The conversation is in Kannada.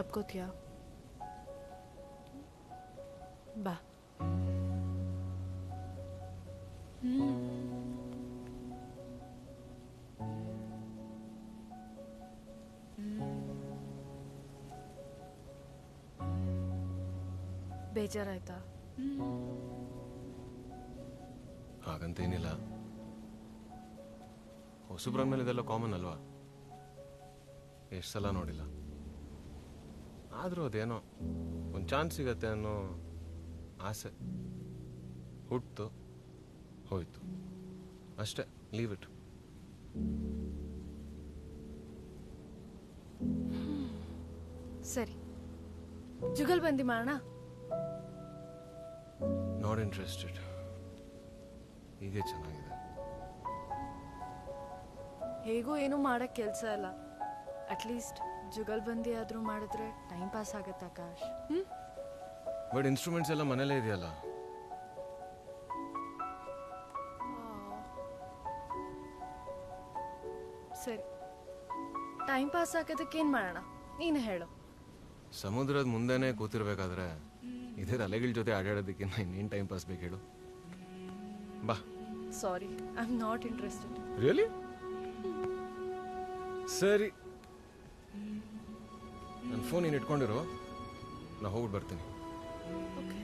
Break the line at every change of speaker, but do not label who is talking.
ತಪ್ಕೋತೀಯಾ? ಬಾ. ಬೇಜಾರಾಯ್ತಾ?
ಹಾಗಂತೇನಿಲ್ಲ. ಹೊಸಬ್ರ ಮೇಲೆ ಇದೆಲ್ಲ ಕಾಮನ್ ಅಲ್ವಾ? ಎಷ್ಟು ಸಲ ನೋಡಿಲ್ಲ. ಆದರೂ ಅದೇನೋ ಒಂದು ಚಾನ್ಸ್ ಸಿಗತ್ತೆ ಅನ್ನೋ ಆಸೆ ಹುಟ್ಟು ಹೋಯ್ತು ಅಷ್ಟೇ. Leave it.
ಸರಿ, ಜುಗಲ್ಬಂದಿ ಮಾಡೋಣ.
Not interested. ಹೀಗೆ ಚೆನ್ನಾಗಿದೆ.
ಹೇಗೂ ಏನೂ ಮಾಡೋಕ್ಕೆ ಕೆಲಸ ಇಲ್ಲ. ಅಟ್ಲೀಸ್ಟ್ ಜುಗಲ್ಬಂದಿ ಆದರೂ ಮಾಡಿದ್ರೆ ಟೈಮ್ ಪಾಸ್ ಆಗತ್ತೆ ಆಕಾಶ್.
ಬಟ್ ಇನ್ಸ್ಟ್ರೂಮೆಂಟ್ಸ್ ಎಲ್ಲ ಮನೇಲೇ ಇದೆಯಲ್ಲ.
ಸರಿ, ಟೈಮ್ ಪಾಸ್ ಆಗೋದಕ್ಕೆ ಏನು ಮಾಡೋಣ ನೀನು ಹೇಳು.
ಸಮುದ್ರದ ಮುಂದೆನೇ ಕೂತಿರ್ಬೇಕಾದ್ರೆ ಇದೇ ಅಲೆಗಳ ಜೊತೆ ಆಡಾಡೋದಕ್ಕಿಂತ ಇನ್ನೇನು ಟೈಮ್ ಪಾಸ್ ಬೇಕು ಹೇಳು? ಬಾ.
Sorry, I am not interested.
Really? ಸರಿ, ನನ್ನ ಫೋನ್ ನೀನು ಇಟ್ಕೊಂಡಿರೋ, ನಾ ಹೋಗ್ಬಿಟ್ಟು ಬರ್ತೀನಿ.
ಓಕೆ.